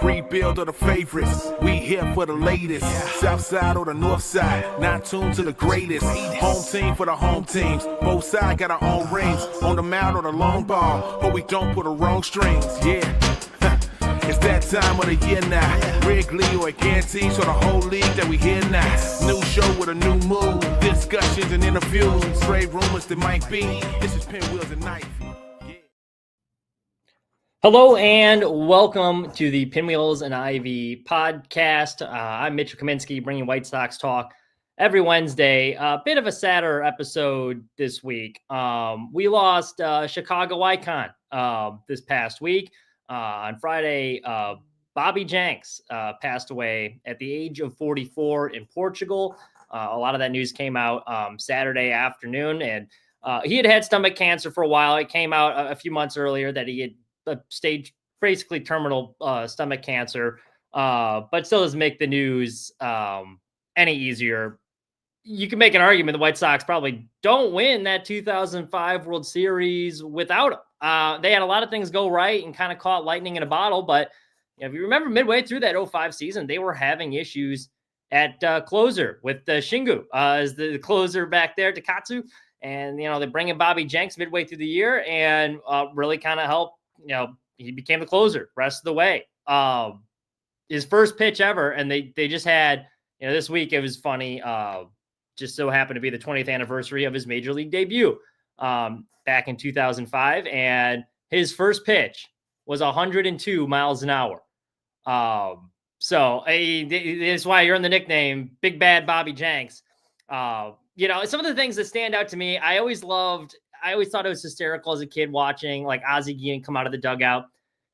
rebuild or the favorites. We here for the latest. South side or the north side, not tuned to the greatest. Home team for the home teams. Both sides got our own rings. On the mound or the long ball, but we don't pull the wrong strings. Yeah. It's that time of the year now. Wrigley or Ganty, so the whole league that we hear now. New show with a new mood. Discussions and interviews. Straight rumors that might be. This is Pinwheels and Knife. Hello and welcome to the Pinwheels and Ivy podcast. I'm Mitchell Kaminski, bringing White Sox talk every Wednesday. A bit of a sadder episode this week. We lost Chicago icon this past week. On Friday, Bobby Jenks passed away at the age of 44 in Portugal. A lot of that news came out Saturday afternoon, and he had stomach cancer for a while. It came out a few months earlier that he had stage basically terminal stomach cancer, but still doesn't make the news any easier. You can make an argument the White Sox probably don't win that 2005 World Series without him. They had a lot of things go right and kind of caught lightning in a bottle, but if you remember midway through that 05 season, they were having issues at closer with Shingu as the closer back there, Takatsu, and they bring in Bobby Jenks midway through the year and really kind of helped. He became the closer rest of the way. His first pitch ever, and they just had, this week it was funny. Just so happened to be the 20th anniversary of his major league debut back in 2005, and his first pitch was 102 miles an hour. So that's why you're in the nickname Big Bad Bobby Jenks. Some of the things that stand out to me, I always thought it was hysterical as a kid watching like Ozzie Guillen come out of the dugout,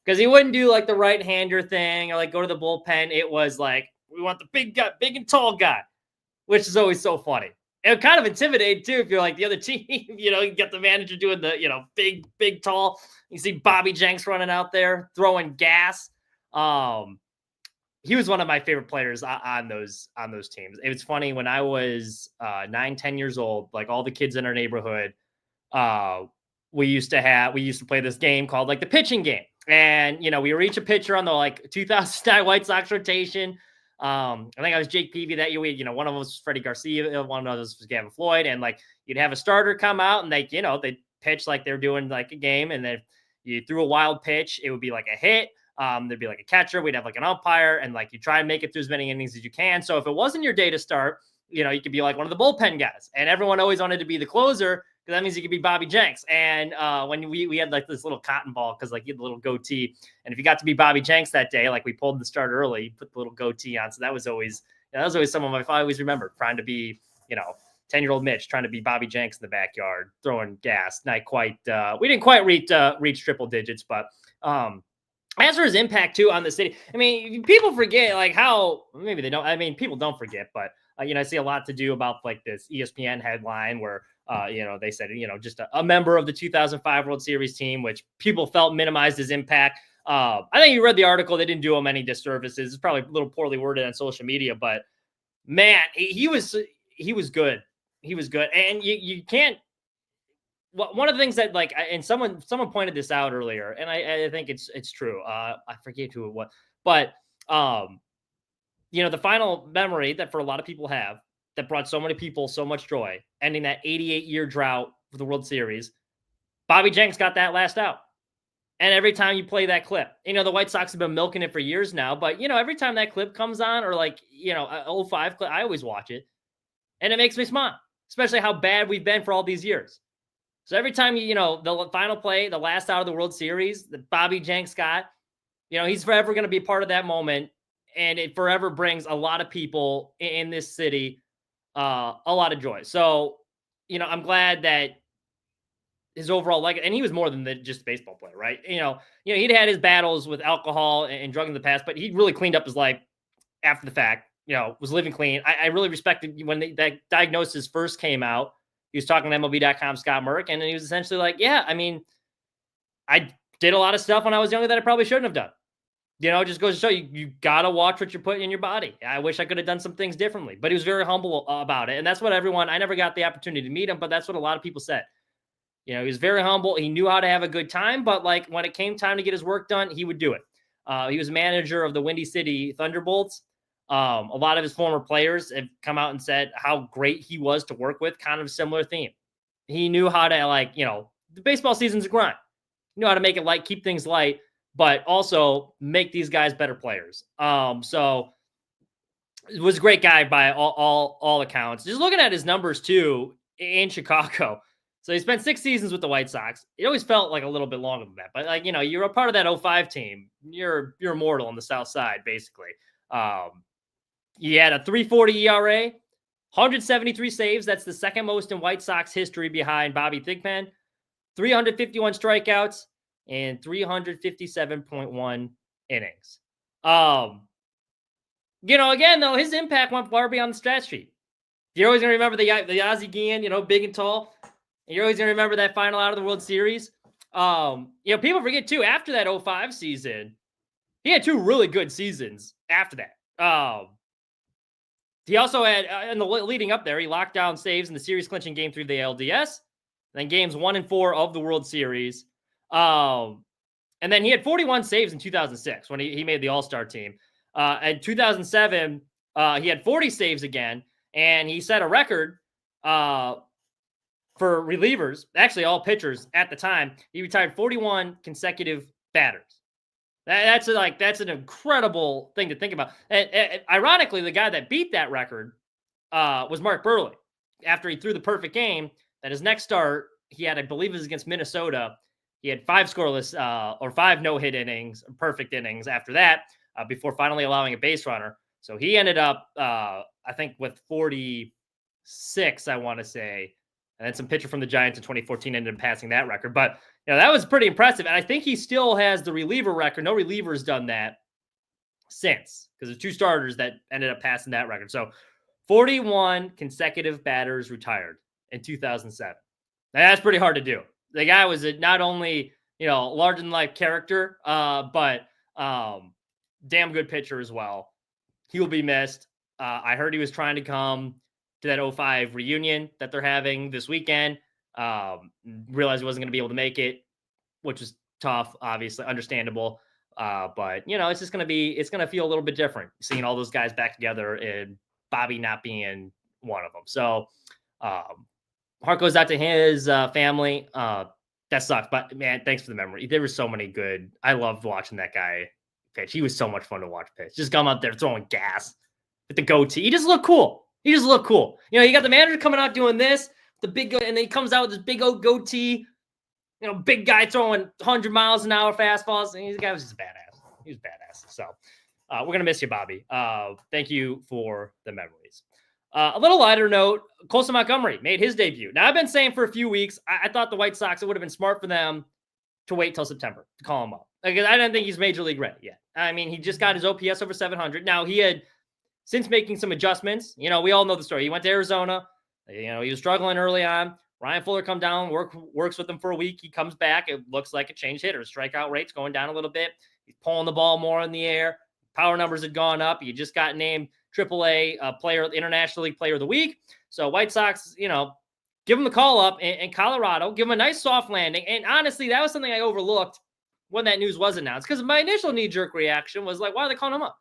because he wouldn't do like the right-hander thing or like go to the bullpen. It was like, we want the big guy, big and tall guy, which is always so funny. It kind of intimidating too if you're like the other team. You get the manager doing the big tall. You see Bobby Jenks running out there throwing gas. He was one of my favorite players on those teams. It was funny when I was 9-10 years old. Like all the kids in our neighborhood, we used to play this game called like the pitching game, and we were each a pitcher on the like 2009 White Sox rotation. I think I was Jake Peavy that year. One of them was Freddie Garcia, one of those was Gavin Floyd, and like you'd have a starter come out and they'd pitch like they're doing like a game, and then if you threw a wild pitch, it would be like a hit. There'd be like a catcher, we'd have like an umpire, and like you try and make it through as many innings as you can. So if it wasn't your day to start, you could be like one of the bullpen guys, and everyone always wanted to be the closer, because that means you could be Bobby Jenks. And when we had like this little cotton ball, because like you had the little goatee, and if you got to be Bobby Jenks that day, like we pulled the start early, you put the little goatee on. So that was always some of my, I always remember trying to be 10-year-old Mitch trying to be Bobby Jenks in the backyard throwing gas. Not quite we didn't quite reach triple digits, but as for his impact too on the city, I mean, people forget like how, maybe they don't, I mean, people don't forget, but I see a lot to do about like this ESPN headline where they said, just a member of the 2005 World Series team, which people felt minimized his impact. I think you read the article. They didn't do him any disservices. It's probably a little poorly worded on social media, but man, he was good. He was good. And you can't, one of the things that like, and someone pointed this out earlier, and I think it's true. I forget who it was, but the final memory that for a lot of people have that brought so many people so much joy, ending that 88-year drought for the World Series, Bobby Jenks got that last out. And every time you play that clip, the White Sox have been milking it for years now, but every time that clip comes on, or like, a 05 clip, I always watch it. And it makes me smile, especially how bad we've been for all these years. So every time the final play, the last out of the World Series that Bobby Jenks got, he's forever going to be a part of that moment. And it forever brings a lot of people in this city a lot of joy. So, I'm glad that his overall legacy, and he was more than just a baseball player, right? He'd had his battles with alcohol and drug in the past, but he really cleaned up his life after the fact, was living clean. I really respected when that diagnosis first came out. He was talking to MLB.com, Scott Merck, and he was essentially like, yeah, I mean, I did a lot of stuff when I was younger that I probably shouldn't have done. It just goes to show you got to watch what you're putting in your body. I wish I could have done some things differently, but he was very humble about it. And that's what I never got the opportunity to meet him, but that's what a lot of people said. He was very humble. He knew how to have a good time, but like when it came time to get his work done, he would do it. He was manager of the Windy City Thunderbolts. A lot of his former players have come out and said how great he was to work with, kind of a similar theme. He knew how to, the baseball season's a grind. He knew how to make it light, keep things light, but also make these guys better players. So it was a great guy by all accounts. Just looking at his numbers too in Chicago. So he spent 6 seasons with the White Sox. It always felt like a little bit longer than that, but you're a part of that 05 team. You're immortal on the South Side, basically. He had a 3.40 ERA, 173 saves. That's the second most in White Sox history behind Bobby Thigpen. 351 strikeouts and 357.1 innings. Again, though, his impact went far beyond the stat sheet. You're always going to remember the Ozzie Guillen, big and tall. And you're always going to remember that final out of the World Series. People forget, too, after that 05 season, he had 2 really good seasons after that. He also had, in the leading up there, he locked down saves in the series clinching game 3 of the LDS, then games 1 and 4 of the World Series. And then he had 41 saves in 2006 when he made the All-Star team. In 2007, he had 40 saves again, and he set a record for relievers, actually all pitchers at the time. He retired 41 consecutive batters. That's an incredible thing to think about. And ironically, the guy that beat that record was Mark Burley. After he threw the perfect game, that his next start, he had, I believe it was against Minnesota. He had 5 scoreless or 5 no-hit innings, perfect innings after that, before finally allowing a base runner. So he ended up, I think, with 46, I want to say. And then some pitcher from the Giants in 2014 ended up passing that record. But that was pretty impressive. And I think he still has the reliever record. No reliever's done that since, because there's 2 starters that ended up passing that record. So 41 consecutive batters retired in 2007. Now, that's pretty hard to do. The guy was not only, larger than life character, but damn good pitcher as well. He will be missed. I heard he was trying to come to that 05 reunion that they're having this weekend. Realized he wasn't going to be able to make it, which is tough, obviously, understandable. But it's just going to feel a little bit different seeing all those guys back together and Bobby not being one of them. So heart goes out to his family. That sucks, but man, thanks for the memory. There were so many good. I loved watching that guy pitch. He was so much fun to watch pitch. Just come out there throwing gas with the goatee. He just looked cool. You got the manager coming out doing this, the big, and then he comes out with this big old goatee, big guy throwing 100 miles an hour fastballs. And the guy was just badass. He was badass. So we're going to miss you, Bobby. Thank you for the memories. A little lighter note, Colson Montgomery made his debut. Now, I've been saying for a few weeks, I thought the White Sox, it would have been smart for them to wait till September to call him up. Because I don't think he's major league ready yet. I mean, he just got his OPS over 700. Now, he had, since making some adjustments, we all know the story. He went to Arizona. He was struggling early on. Ryan Fuller come down, works with him for a week. He comes back. It looks like a changed hitter. Strikeout rate's going down a little bit. He's pulling the ball more in the air. Power numbers had gone up. He just got named AAA International League Player of the Week. So White Sox, give him the call up in Colorado. Give him a nice soft landing. And honestly, that was something I overlooked when that news was announced. Because my initial knee-jerk reaction was like, why are they calling him up?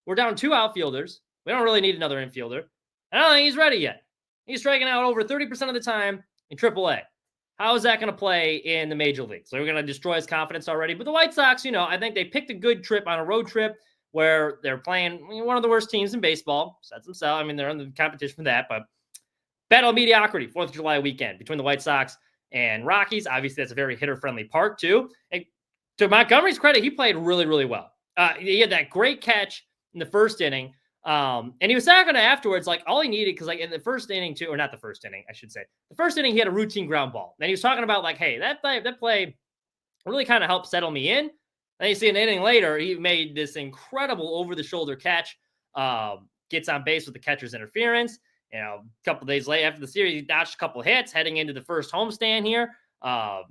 We're down 2 outfielders. We don't really need another infielder. I don't think he's ready yet. He's striking out over 30% of the time in AAA. How is that going to play in the major leagues? So we're going to destroy his confidence already. But the White Sox, I think they picked a good trip on a road trip where they're playing one of the worst teams in baseball. Sets themselves. I mean, they're in the competition for that. But battle of mediocrity, 4th of July weekend between the White Sox and Rockies. Obviously, that's a very hitter-friendly park, too. And to Montgomery's credit, he played really, really well. He had that great catch in the first inning. And he was talking afterwards, like all he needed, because like in the first inning too, or not the first inning, I should say. The first inning, he had a routine ground ball. And he was talking about like, hey, that play really kind of helped settle me in. And you see an inning later, he made this incredible over-the-shoulder catch, gets on base with the catcher's interference. A couple of days later after the series, he dodged a couple of hits heading into the first homestand here.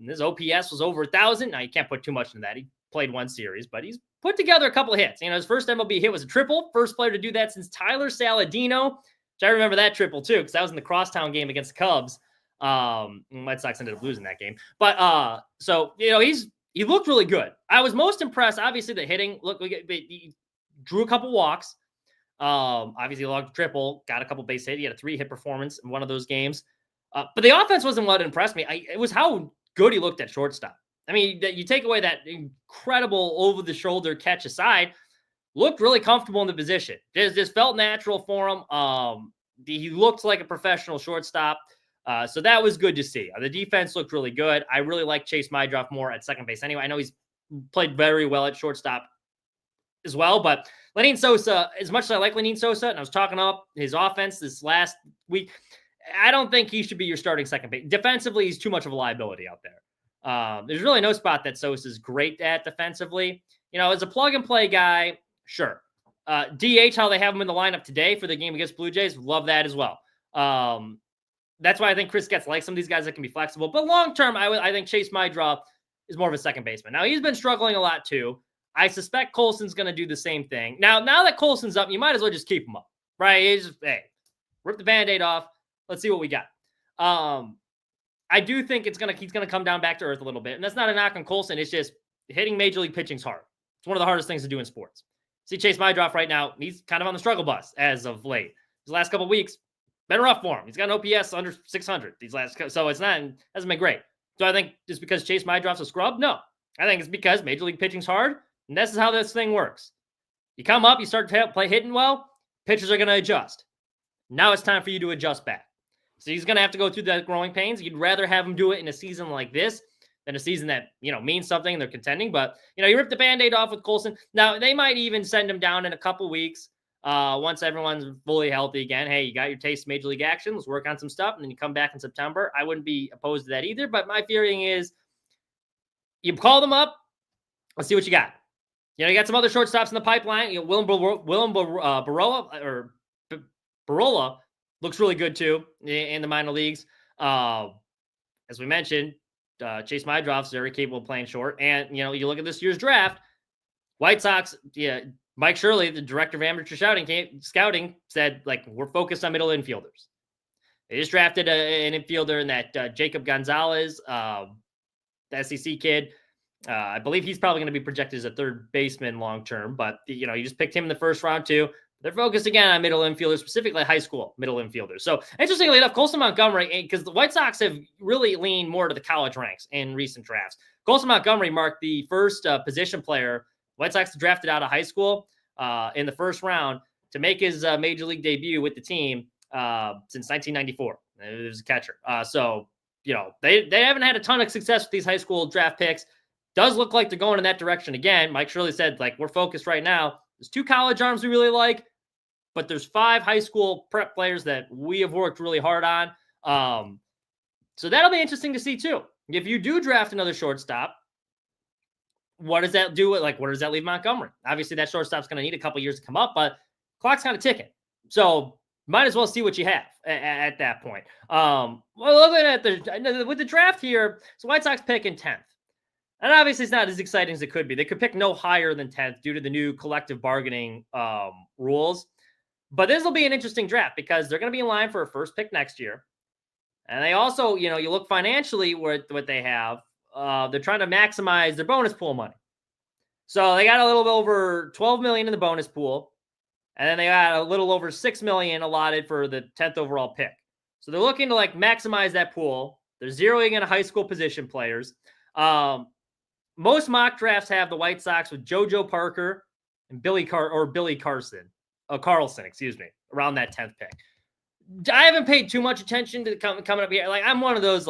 His OPS was over 1,000. Now, you can't put too much into that. He played 1 series, but he's put together a couple of hits. His first MLB hit was a triple. First player to do that since Tyler Saladino, which I remember that triple too, because that was in the crosstown game against the Cubs. White Sox ended up losing that game. But so, he's he looked really good. I was most impressed, obviously, the hitting. Look, he drew a couple walks. Obviously, logged a triple, got a couple base hit. He had a 3-hit performance in one of those games. But the offense wasn't what impressed me. It was how good he looked at shortstop. I mean, you take away that incredible over-the-shoulder catch aside, looked really comfortable in the position. Just felt natural for him. He looked like a professional shortstop. So that was good to see. The defense looked really good. I really like Chase Mydroff more at second base. Anyway, I know he's played very well at shortstop as well, but Lenyn Sosa, as much as I like Lenyn Sosa, and I was talking up his offense this last week, I don't think he should be your starting second base. Defensively, he's too much of a liability out there. There's really no spot that Sosa is great at defensively. As a plug-and-play guy, sure. DH, how they have him in the lineup today for the game against Blue Jays, love that as well. That's why I think Chris Getz likes some of these guys that can be flexible. But long-term, I think Chase Mydroff is more of a second baseman. Now, he's been struggling a lot too. I suspect Colson's going to do the same thing. Now that Colson's up, you might as well just keep him up, right? Hey, rip the Band-Aid off. Let's see what we got. I do think he's going to come down back to earth a little bit. And that's not a knock on Colson. It's just hitting major league pitching's hard. It's one of the hardest things to do in sports. See Chase Mydroff right now. He's kind of on the struggle bus as of late. His last couple of weeks, been rough for him. He's got an OPS under 600 these last, so hasn't been great. So I think just because Chase Mydroff's a scrub? No. I think it's because major league pitching's hard. And this is how this thing works. You come up, you start to play hitting well, pitchers are going to adjust. Now it's time for you to adjust back. So he's going to have to go through that growing pains. You'd rather have him do it in a season like this than a season that, means something and they're contending. But, you rip the Band-Aid off with Colson. Now, they might even send him down in a couple weeks once everyone's fully healthy again. Hey, you got your taste of major league action. Let's work on some stuff. And then you come back in September. I wouldn't be opposed to that either. But my feeling is you call them up. Let's see what you got. You got some other shortstops in the pipeline. Willem Barola looks really good too in the minor leagues. As we mentioned, Chase Mydroff's very capable of playing short. And, you look at this year's draft, White Sox, Mike Shirley, the director of amateur scouting, said, we're focused on middle infielders. They just drafted an infielder in that Jacob Gonzalez, the SEC kid. I believe he's probably going to be projected as a third baseman long-term, but, you just picked him in the first round too. They're focused again on middle infielders, specifically high school middle infielders. So interestingly enough, Colson Montgomery, because the White Sox have really leaned more to the college ranks in recent drafts. Colson Montgomery marked the first position player White Sox drafted out of high school in the first round to make his major league debut with the team since 1994. He was a catcher. So, they haven't had a ton of success with these high school draft picks. Does look like they're going in that direction again. Mike Shirley said, we're focused right now. There's 2 college arms we really like, but there's 5 high school prep players that we have worked really hard on. So that'll be interesting to see too. If you do draft another shortstop, what does that do? Where does that leave Montgomery? Obviously, that shortstop's going to need a couple years to come up, but clock's kind of ticking. So might as well see what you have at that point. Well, looking at with the draft here, so White Sox pick in 10th. And obviously, it's not as exciting as it could be. They could pick no higher than 10th due to the new collective bargaining rules. But this will be an interesting draft because they're going to be in line for a first pick next year. And they also, you look financially what they have. They're trying to maximize their bonus pool money. So they got a little over $12 million in the bonus pool. And then they got a little over $6 million allotted for the 10th overall pick. So they're looking to maximize that pool. They're zeroing in high school position players. Most mock drafts have the White Sox with JoJo Parker and Billy Carlson, around that 10th pick. I haven't paid too much attention to coming up here. I'm one of those,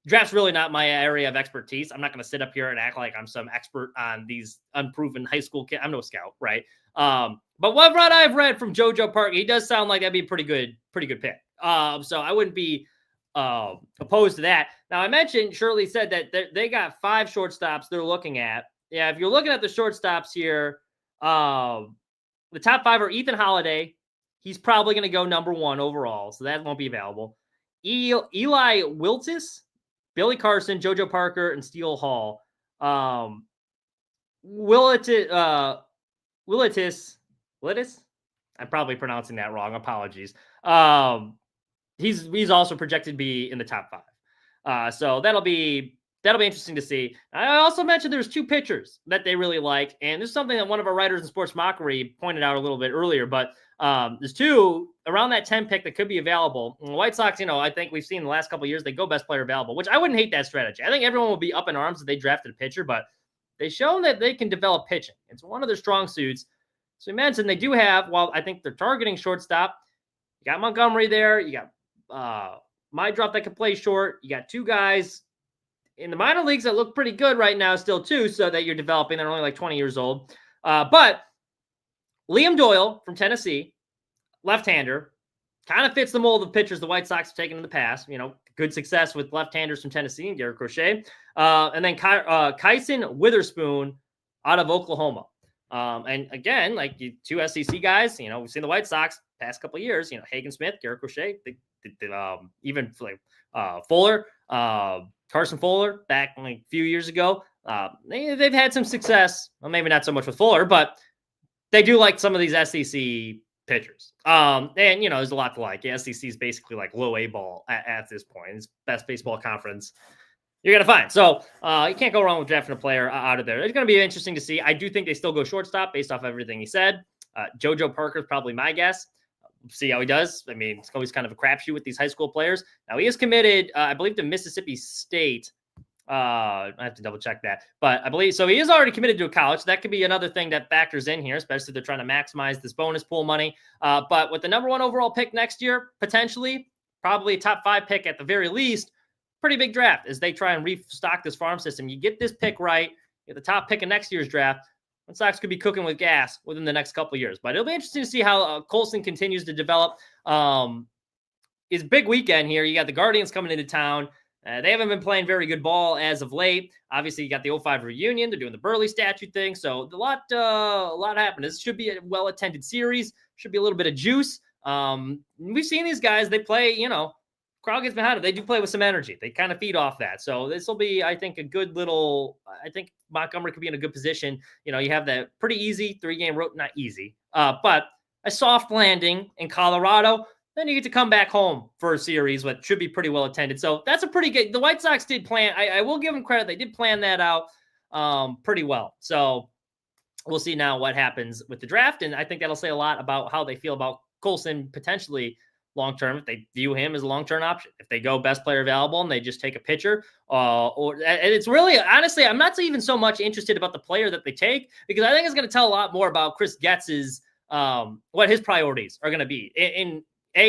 draft's really not my area of expertise. I'm not going to sit up here and act like I'm some expert on these unproven high school kids. I'm no scout, right? But what I've read from JoJo Parker, he does sound like that'd be a pretty good pick. So I wouldn't be opposed to that. Now, I mentioned Shirley said that they got 5 shortstops they're looking at. Yeah, if you're looking at the shortstops here, the top 5 are Ethan Holiday. He's probably going to go number 1 overall, so that won't be available. Eli Wiltis, Billy Carson, JoJo Parker, and Steele Hall. Willitis? I'm probably pronouncing that wrong. Apologies. He's also projected to be in the top 5. So that'll be that'll be interesting to see. I also mentioned there's 2 pitchers that they really like, and this is something that one of our writers in Sports Mockery pointed out a little bit earlier, but there's 2 around that 10 pick that could be available. And the White Sox, I think we've seen in the last couple of years, they go best player available, which I wouldn't hate that strategy. I think everyone will be up in arms if they drafted a pitcher, but they've shown that they can develop pitching. It's one of their strong suits. So we mentioned they do have, while I think they're targeting shortstop, you got Montgomery there, you got my drop that can play short, you got 2 guys in the minor leagues that look pretty good right now still too, so that you're developing. They're only like 20 years old. But Liam Doyle from Tennessee, left-hander, kind of fits the mold of pitchers the White Sox have taken in the past. Good success with left-handers from Tennessee and Garrett Crochet. And then Kyson Witherspoon out of Oklahoma. And again, like 2 SEC guys, we've seen the White Sox past couple of years, Hagen Smith, Garrett Crochet, even like Fuller, Carson Fuller back like a few years ago. They've had some success. Well, maybe not so much with Fuller, but they do like some of these SEC pitchers. And there's a lot to like. The SEC is basically like low A ball at this point. It's best baseball conference you're going to find. So you can't go wrong with drafting a player out of there. It's going to be interesting to see. I do think they still go shortstop based off everything he said. JoJo Parker is probably my guess. See how he does. I mean, it's always kind of a crapshoot with these high school players. Now he is committed, I believe, to Mississippi State. I have to double check that, but I believe so. He is already committed to a college. That could be another thing that factors in here, especially if they're trying to maximize this bonus pool money. But with the number 1 overall pick next year, potentially, probably a top 5 pick at the very least, pretty big draft as they try and restock this farm system. You get this pick right, you get the top pick of next year's draft. White Sox could be cooking with gas within the next couple of years. But it'll be interesting to see how Colson continues to develop. His big weekend here, you got the Guardians coming into town. They haven't been playing very good ball as of late. Obviously, you got the 05 reunion. They're doing the Burley statue thing. So a lot happened. This should be a well-attended series. Should be a little bit of juice. We've seen these guys. They play, crowd gets behind them. They do play with some energy. They kind of feed off that. So this will be, I think, a good little – I think Montgomery could be in a good position. You have that pretty easy 3-game road – not easy, but a soft landing in Colorado. Then you get to come back home for a series that should be pretty well attended. So that's a pretty good – the White Sox did plan – I will give them credit. They did plan that out pretty well. So we'll see now what happens with the draft. And I think that'll say a lot about how they feel about Colson potentially – long-term, if they view him as a long-term option. If they go best player available and they just take a pitcher, or it's really, honestly, I'm not even so much interested about the player that they take, because I think it's going to tell a lot more about Chris Getz's, what his priorities are going to be in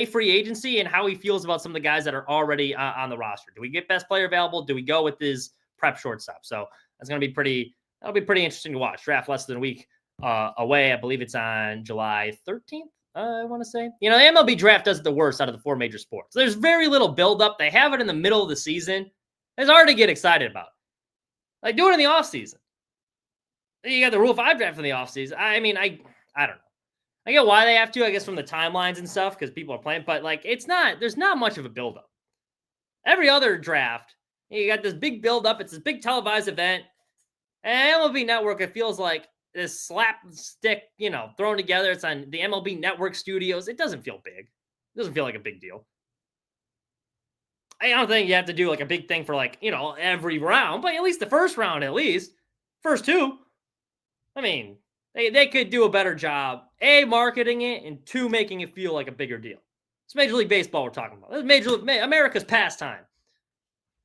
free agency and how he feels about some of the guys that are already on the roster. Do we get best player available? Do we go with his prep shortstop? So that's going to be that'll be pretty interesting to watch. Draft less than a week away. I believe it's on July 13th. I want to say, the MLB draft does the worst out of the 4 major sports. There's very little buildup. They have it in the middle of the season. It's hard to get excited about. Like, do it in the offseason. You got the Rule 5 draft in the offseason. I mean, I don't know. I get why they have to, I guess, from the timelines and stuff, because people are playing, but like, there's not much of a buildup. Every other draft, you got this big buildup. It's this big televised event. And MLB Network, it feels like this slapstick, thrown together. It's on the MLB Network studios. It doesn't feel big. It doesn't feel like a big deal. I don't think you have to do like a big thing for like, every round, but at least the first round, at least. First 2. I mean, they could do a better job, A, marketing it, and 2, making it feel like a bigger deal. It's Major League Baseball we're talking about. This is America's pastime.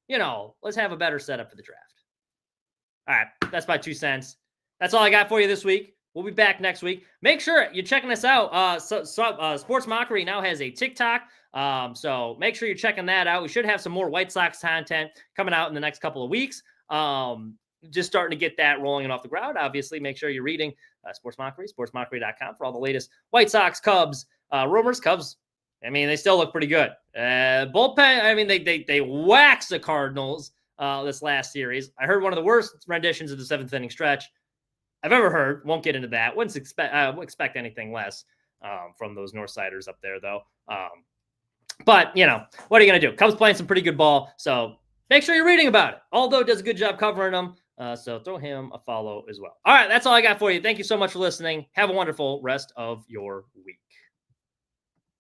Let's have a better setup for the draft. All right, that's my 2 cents. That's all I got for you this week. We'll be back next week. Make sure you're checking us out. Sports Mockery now has a TikTok. So make sure you're checking that out. We should have some more White Sox content coming out in the next couple of weeks. Just starting to get that rolling and off the ground. Obviously, make sure you're reading Sports Mockery, sportsmockery.com for all the latest White Sox, Cubs rumors. Cubs, I mean, they still look pretty good. Bullpen, I mean, they waxed the Cardinals this last series. I heard one of the worst renditions of the 7th inning stretch I've ever heard. Won't get into that. Wouldn't expect anything less from those Northsiders up there, though. But, what are you going to do? Cubs playing some pretty good ball, so make sure you're reading about it. Aldo does a good job covering them, so throw him a follow as well. All right, that's all I got for you. Thank you so much for listening. Have a wonderful rest of your week.